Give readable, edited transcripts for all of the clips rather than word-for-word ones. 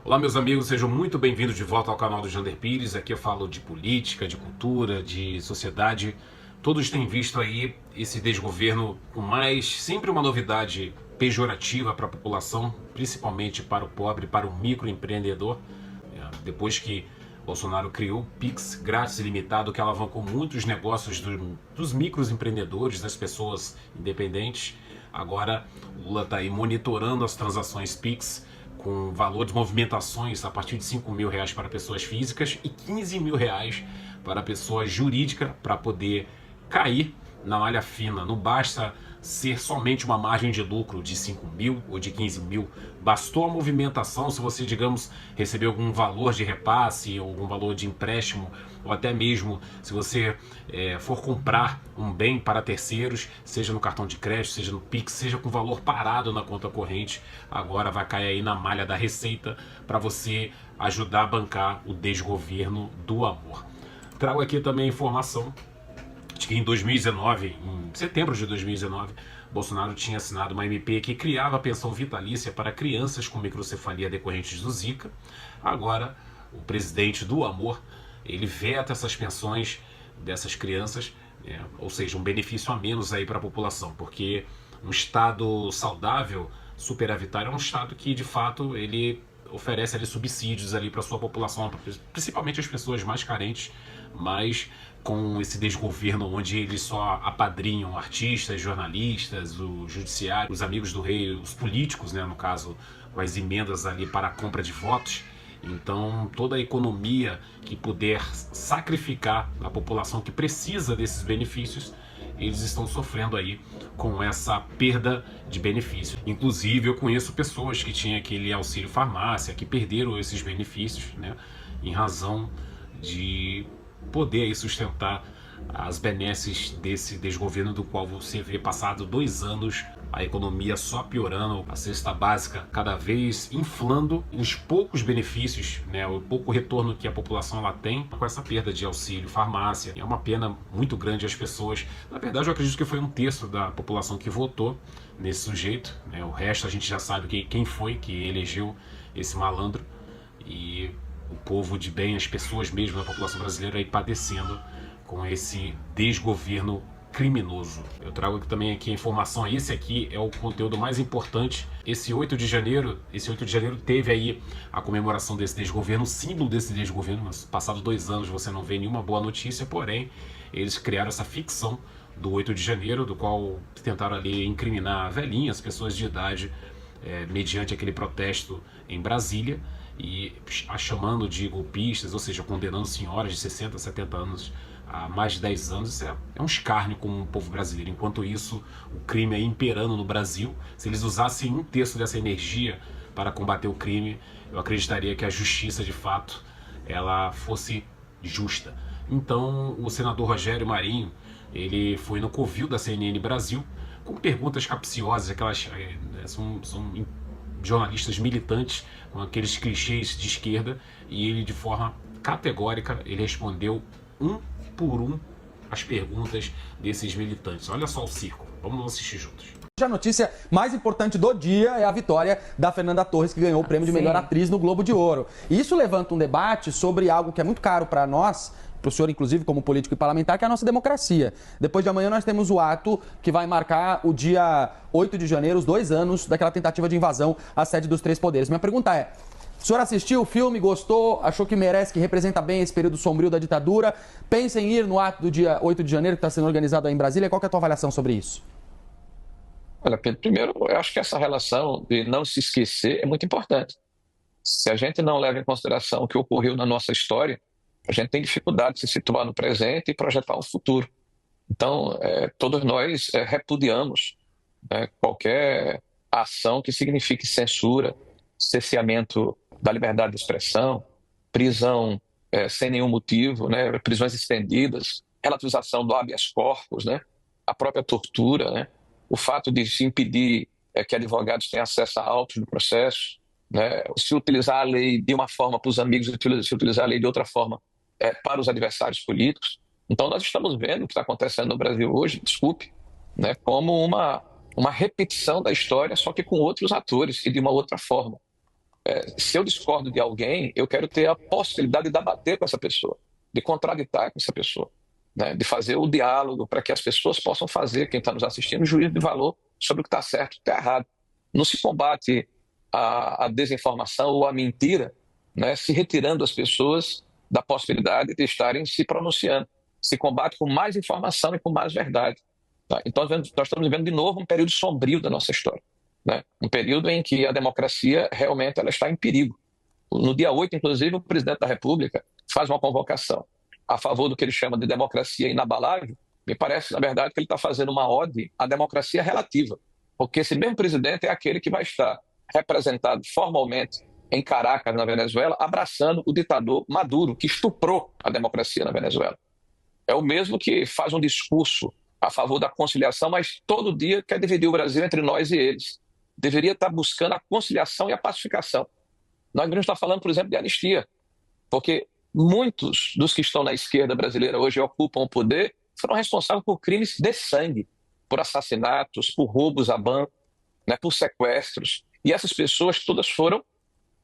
Olá, meus amigos, sejam muito bem-vindos de volta ao canal do Jander Pires. Aqui eu falo de política, de cultura, de sociedade. Todos têm visto aí esse desgoverno com sempre uma novidade pejorativa para a população, principalmente para o pobre, para o microempreendedor. Depois que Bolsonaro criou o Pix grátis e ilimitado, que alavancou muitos negócios dos microempreendedores, das pessoas independentes. Agora Lula está aí monitorando as transações Pix, com valor de movimentações a partir de R$ 5.000 para pessoas físicas e R$ 15.000 para pessoa jurídica, para poder cair na malha fina. Não basta ser somente uma margem de lucro de 5.000 ou de 15.000. Bastou a movimentação. Se você, digamos, receber algum valor de repasse, ou algum valor de empréstimo, ou até mesmo se você for comprar um bem para terceiros, seja no cartão de crédito, seja no Pix, seja com valor parado na conta corrente, agora vai cair aí na malha da Receita para você ajudar a bancar o desgoverno do amor. Trago aqui também a informação de que em 2019, em setembro de 2019, Bolsonaro tinha assinado uma MP que criava a pensão vitalícia para crianças com microcefalia decorrentes do Zika. Agora, o presidente do amor, ele veta essas pensões dessas crianças, ou seja, um benefício a menos aí para a população, porque um estado saudável, superavitário, é um estado que, de fato, ele oferece ali subsídios ali para sua população, principalmente as pessoas mais carentes, mas com esse desgoverno onde eles só apadrinham artistas, jornalistas, o judiciário, os amigos do rei, os políticos, no caso, com as emendas ali para a compra de votos. Então, toda a economia que puder sacrificar a população que precisa desses benefícios, eles estão sofrendo aí com essa perda de benefício. Inclusive, eu conheço pessoas que tinham aquele auxílio farmácia, que perderam esses benefícios, em razão de poder aí sustentar as benesses desse desgoverno, do qual você vê passado 2 anos a economia só piorando, a cesta básica cada vez inflando, os poucos benefícios, o pouco retorno que a população ela tem com essa perda de auxílio farmácia. É uma pena muito grande. As pessoas, na verdade, eu acredito que foi 1/3 da população que votou nesse sujeito, o resto a gente já sabe quem foi que elegeu esse malandro, e o povo de bem, as pessoas mesmo da população brasileira aí padecendo com esse desgoverno criminoso. Eu trago aqui também a informação, esse aqui é o conteúdo mais importante. Esse 8 de janeiro teve aí a comemoração desse desgoverno, o símbolo desse desgoverno, mas passados 2 anos você não vê nenhuma boa notícia, porém eles criaram essa ficção do 8 de janeiro, do qual tentaram ali incriminar velhinhas, pessoas de idade, mediante aquele protesto em Brasília, e a chamando de golpistas, ou seja, condenando senhoras de 60, 70 anos há mais de 10 anos. Isso é um escárnio com o povo brasileiro. Enquanto isso, o crime é imperando no Brasil. Se eles usassem 1/3 dessa energia para combater o crime, eu acreditaria que a justiça, de fato, ela fosse justa. Então, o senador Rogério Marinho, ele foi no covil da CNN Brasil com perguntas capciosas, aquelas são jornalistas militantes com aqueles clichês de esquerda, e ele, de forma categórica, ele respondeu um por um as perguntas desses militantes. Olha só o circo, vamos assistir juntos. A notícia mais importante do dia é a vitória da Fernanda Torres, que ganhou o prêmio de melhor atriz no Globo de Ouro. E isso levanta um debate sobre algo que é muito caro para nós, para o senhor, inclusive, como político e parlamentar, que é a nossa democracia. Depois de amanhã nós temos o ato que vai marcar o dia 8 de janeiro, os 2 anos daquela tentativa de invasão à sede dos 3 poderes. Minha pergunta é: o senhor assistiu o filme, gostou, achou que merece, que representa bem esse período sombrio da ditadura? Pensa em ir no ato do dia 8 de janeiro, que está sendo organizado aí em Brasília? Qual que é a tua avaliação sobre isso? Olha, Pedro, primeiro, eu acho que essa relação de não se esquecer é muito importante. Se a gente não leva em consideração o que ocorreu na nossa história, a gente tem dificuldade de se situar no presente e projetar um futuro. Então, todos nós repudiamos qualquer ação que signifique censura, cerceamento da liberdade de expressão, prisão sem nenhum motivo, prisões estendidas, relativização do habeas corpus, a própria tortura, o fato de se impedir que advogados tenham acesso a autos do processo, se utilizar a lei de uma forma para os amigos, se utilizar a lei de outra forma para os adversários políticos. Então, nós estamos vendo o que está acontecendo no Brasil hoje, desculpe, como uma repetição da história, só que com outros atores e de uma outra forma. Se eu discordo de alguém, eu quero ter a possibilidade de debater com essa pessoa, de contraditar com essa pessoa, né? De fazer o diálogo para que as pessoas possam fazer, quem está nos assistindo, juízo de valor sobre o que está certo e o que está errado. Não se combate a desinformação ou a mentira, né, se retirando as pessoas da possibilidade de estarem se pronunciando. Se combate com mais informação e com mais verdade. Tá? Então, nós estamos vivendo de novo um período sombrio da nossa história, né? Um período em que a democracia realmente ela está em perigo. No dia 8, inclusive, o presidente da República faz uma convocação a favor do que ele chama de democracia inabalável. Me parece, na verdade, que ele está fazendo uma ode à democracia relativa, porque esse mesmo presidente é aquele que vai estar representado formalmente em Caracas, na Venezuela, abraçando o ditador Maduro, que estuprou a democracia na Venezuela. É o mesmo que faz um discurso a favor da conciliação, mas todo dia quer dividir o Brasil entre nós e eles. Deveria estar buscando a conciliação e a pacificação. Nós devemos estar falando, por exemplo, de anistia, porque muitos dos que estão na esquerda brasileira hoje e ocupam o poder foram responsáveis por crimes de sangue, por assassinatos, por roubos a banco, né, por sequestros. E essas pessoas todas foram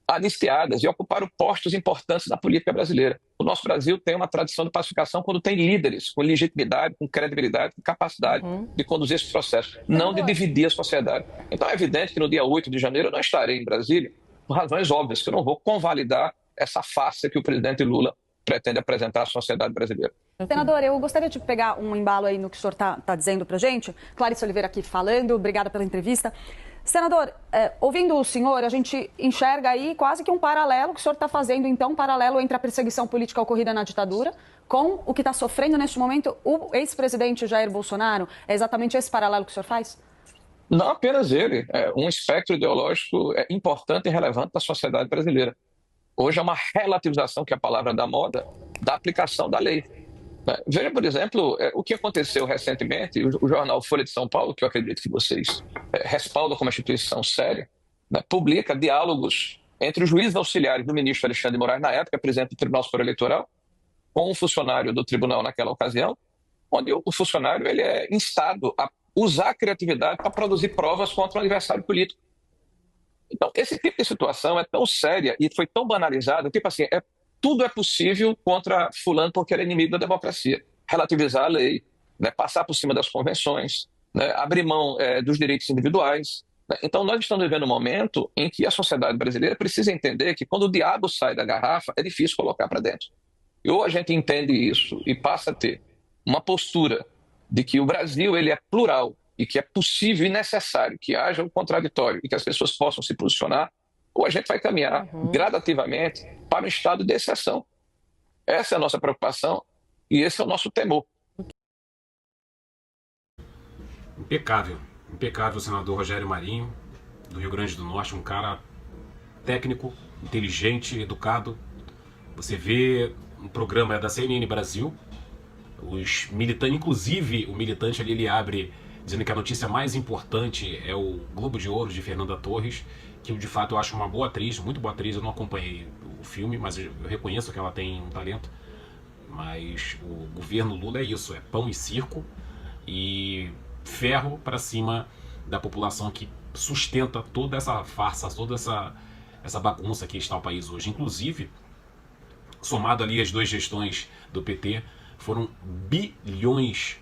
anistiadas e ocuparam postos importantes na política brasileira. O nosso Brasil tem uma tradição de pacificação quando tem líderes com legitimidade, com credibilidade, com capacidade de conduzir esse processo, não de dividir a sociedade. Então é evidente que no dia 8 de janeiro eu não estarei em Brasília, por razões óbvias, que eu não vou convalidar essa farsa que o presidente Lula pretende apresentar à sociedade brasileira. Senador, eu gostaria de pegar um embalo aí no que o senhor está dizendo para a gente. Clarice Oliveira aqui falando, obrigada pela entrevista. Senador, ouvindo o senhor, a gente enxerga aí quase que um paralelo que o senhor está fazendo, então, um paralelo entre a perseguição política ocorrida na ditadura com o que está sofrendo neste momento o ex-presidente Jair Bolsonaro. É exatamente esse paralelo que o senhor faz? Não apenas ele, é um espectro ideológico importante e relevante da sociedade brasileira. Hoje é uma relativização, que é a palavra da moda, da aplicação da lei. Veja, por exemplo, o que aconteceu recentemente, o jornal Folha de São Paulo, que eu acredito que vocês respaldam como instituição séria, né, publica diálogos entre os juízes auxiliares do ministro Alexandre de Moraes, na época, presidente do Tribunal Superior Eleitoral, com um funcionário do tribunal naquela ocasião, onde o funcionário ele é instado a usar a criatividade para produzir provas contra um adversário político. Então, esse tipo de situação é tão séria e foi tão banalizada, tipo assim, tudo é possível contra fulano porque ele é inimigo da democracia. Relativizar a lei, né, passar por cima das convenções, né, abrir mão dos direitos individuais. Né? Então, nós estamos vivendo um momento em que a sociedade brasileira precisa entender que quando o diabo sai da garrafa, é difícil colocar para dentro. E ou a gente entende isso e passa a ter uma postura de que o Brasil ele é plural e que é possível e necessário que haja um contraditório e que as pessoas possam se posicionar, ou a gente vai caminhar gradativamente para um estado de exceção. Essa é a nossa preocupação e esse é o nosso temor. Impecável, impecável o senador Rogério Marinho, do Rio Grande do Norte, um cara técnico, inteligente, educado. Você vê um programa da CNN Brasil, os militantes, inclusive o militante ali, ele abre dizendo que a notícia mais importante é o Globo de Ouro de Fernanda Torres, que de fato eu acho uma boa atriz, muito boa atriz. Eu não acompanhei o filme, mas eu reconheço que ela tem um talento. Mas o governo Lula é isso, é pão e circo e ferro para cima da população que sustenta toda essa farsa, toda essa bagunça que está o país hoje. Inclusive, somado ali as duas gestões do PT, foram bilhões,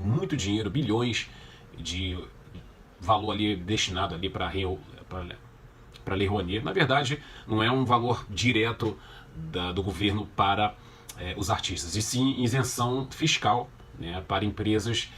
muito dinheiro, bilhões de valor ali destinado ali para Lei Rouanet. Na verdade, não é um valor direto do governo para os artistas, e sim isenção fiscal, né, para empresas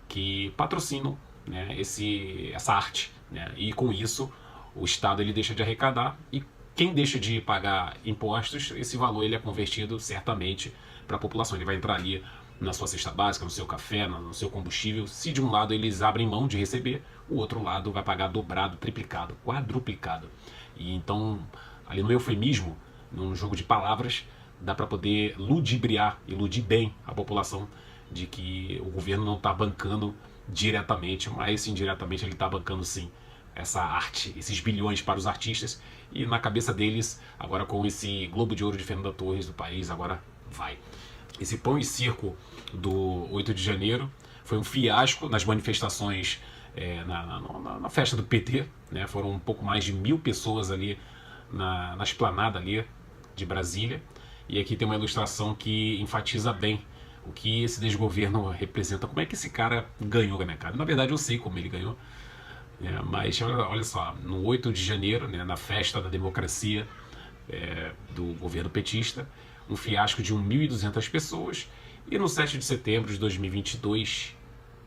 que patrocinam, né, essa arte, né, e com isso o Estado ele deixa de arrecadar, e quem deixa de pagar impostos, esse valor ele é convertido certamente para a população. Ele vai entrar ali na sua cesta básica, no seu café, no seu combustível. Se de um lado eles abrem mão de receber, o outro lado vai pagar dobrado, triplicado, quadruplicado. E então, ali no eufemismo, num jogo de palavras, dá para poder ludibriar, iludir bem a população de que o governo não está bancando diretamente, mas indiretamente ele está bancando sim essa arte, esses bilhões para os artistas. E na cabeça deles, agora com esse Globo de Ouro de Fernanda Torres do país, agora vai. Esse pão e circo do 8 de janeiro foi um fiasco nas manifestações, na festa do PT, né? Foram um pouco mais de 1000 pessoas ali na esplanada ali de Brasília. E aqui tem uma ilustração que enfatiza bem o que esse desgoverno representa. Como é que esse cara ganhou, né, cara? Na verdade, eu sei como ele ganhou. Mas olha só, no 8 de janeiro, né, na festa da democracia do governo petista, um fiasco de 1.200 pessoas. E no 7 de setembro de 2022,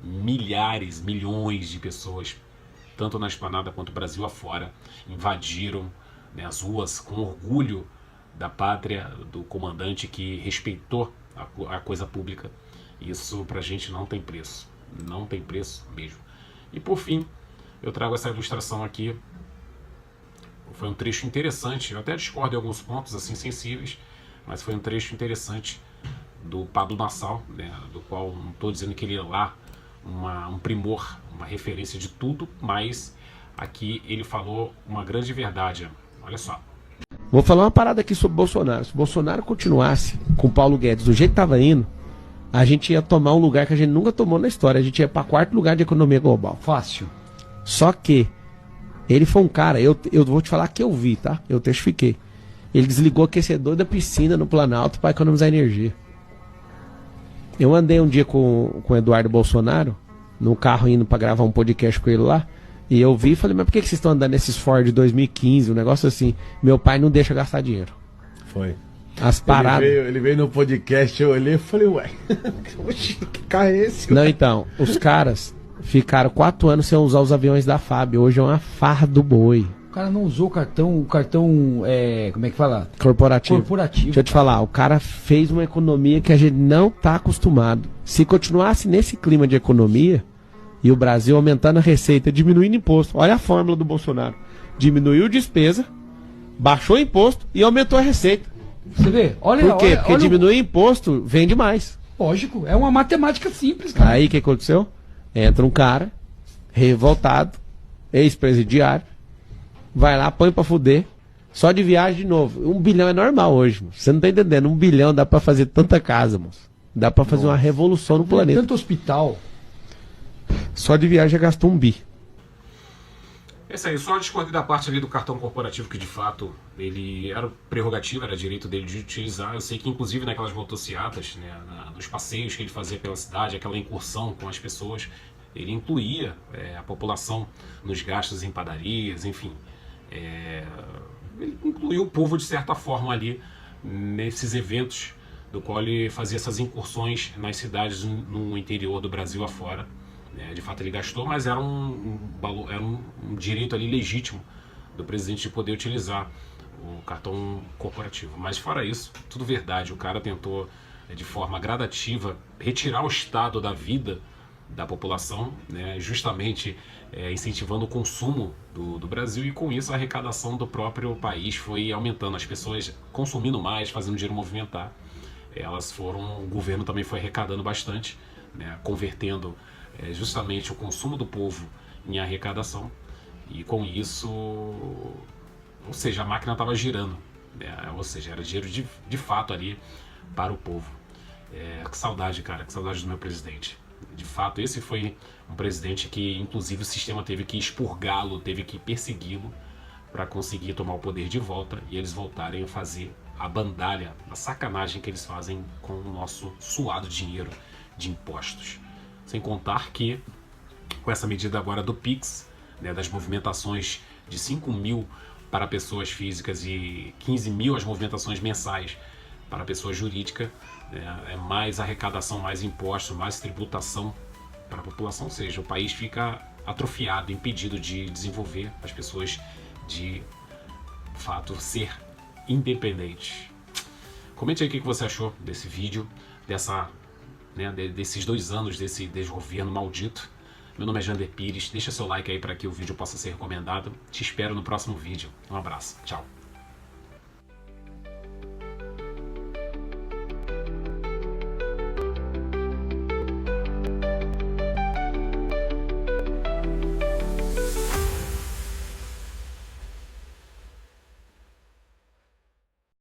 milhares, milhões de pessoas, tanto na esplanada quanto Brasil afora, invadiram, né, as ruas com orgulho da pátria do comandante que respeitou a coisa pública. Isso pra gente não tem preço. Não tem preço mesmo. E por fim, eu trago essa ilustração aqui. Foi um trecho interessante. Eu até discordo em alguns pontos assim sensíveis, mas foi um trecho interessante do Pablo Nassau, né, do qual não estou dizendo que ele é lá um primor, uma referência de tudo, mas aqui ele falou uma grande verdade. Olha só. Vou falar uma parada aqui sobre Bolsonaro. Se o Bolsonaro continuasse com o Paulo Guedes do jeito que estava indo, a gente ia tomar um lugar que a gente nunca tomou na história. A gente ia para 4º lugar de economia global. Fácil. Só que ele foi um cara, eu vou te falar que eu vi, tá? Eu testifiquei. Ele desligou o aquecedor da piscina no Planalto para economizar energia. Eu andei um dia com o Eduardo Bolsonaro, no carro indo para gravar um podcast com ele lá, e eu vi e falei, mas por que vocês estão andando nesses Ford 2015, um negócio assim? Meu pai não deixa gastar dinheiro. Foi. As paradas... Ele veio no podcast, eu olhei e falei, ué, que carro é esse? Não, então, os caras ficaram 4 anos sem usar os aviões da FAB, hoje é uma farra do boi. O cara não usou o cartão, como é que fala? Corporativo. Corporativo. Deixa eu te falar, o cara fez uma economia que a gente não tá acostumado. Se continuasse nesse clima de economia, e o Brasil aumentando a receita, diminuindo imposto, olha a fórmula do Bolsonaro. Diminuiu despesa, baixou imposto e aumentou a receita. Você vê? Olha, Por quê? olha, Porque olha diminuir imposto vende mais. Lógico, é uma matemática simples, cara. Aí o que aconteceu? Entra um cara, revoltado, ex-presidiário, vai lá, põe pra fuder, só de viagem de novo. 1 bilhão é normal hoje, moço. Você não tá entendendo. 1 bilhão dá pra fazer tanta casa, moço. Dá pra fazer uma revolução no planeta. Tanto hospital. Só de viagem já gastou 1 bi. Esse aí, só discordei da parte ali do cartão corporativo, que de fato ele era prerrogativa, era direito dele de utilizar. Eu sei que inclusive naquelas motocicletas, né, nos passeios que ele fazia pela cidade, aquela incursão com as pessoas, ele incluía a população nos gastos em padarias, enfim. Ele incluiu o povo de certa forma ali nesses eventos do qual ele fazia essas incursões nas cidades no interior do Brasil afora. De fato ele gastou, mas era um direito ali legítimo do presidente de poder utilizar o cartão corporativo. Mas fora isso, tudo verdade, o cara tentou de forma gradativa retirar o estado da vida da população, né, justamente incentivando o consumo do Brasil, e com isso a arrecadação do próprio país foi aumentando, as pessoas consumindo mais, fazendo o dinheiro movimentar. O governo também foi arrecadando bastante, né, convertendo justamente o consumo do povo em arrecadação, e com isso, ou seja, a máquina estava girando, ou seja, era dinheiro de fato ali para o povo. Que saudade, cara, que saudade do meu presidente. De fato, esse foi um presidente que inclusive o sistema teve que expurgá-lo, teve que persegui-lo para conseguir tomar o poder de volta e eles voltarem a fazer a bandalha, a sacanagem que eles fazem com o nosso suado dinheiro de impostos. Sem contar que, com essa medida agora do PIX, né, das movimentações de 5 mil para pessoas físicas e 15 mil as movimentações mensais para pessoa jurídica, é mais arrecadação, mais impostos, mais tributação para a população, ou seja, o país fica atrofiado, impedido de desenvolver, as pessoas de fato ser independente. Comente aí o que você achou desse vídeo, desses 2 anos desse desgoverno maldito. Meu nome é Jander Pires, deixa seu like aí para que o vídeo possa ser recomendado. Te espero no próximo vídeo. Um abraço, tchau.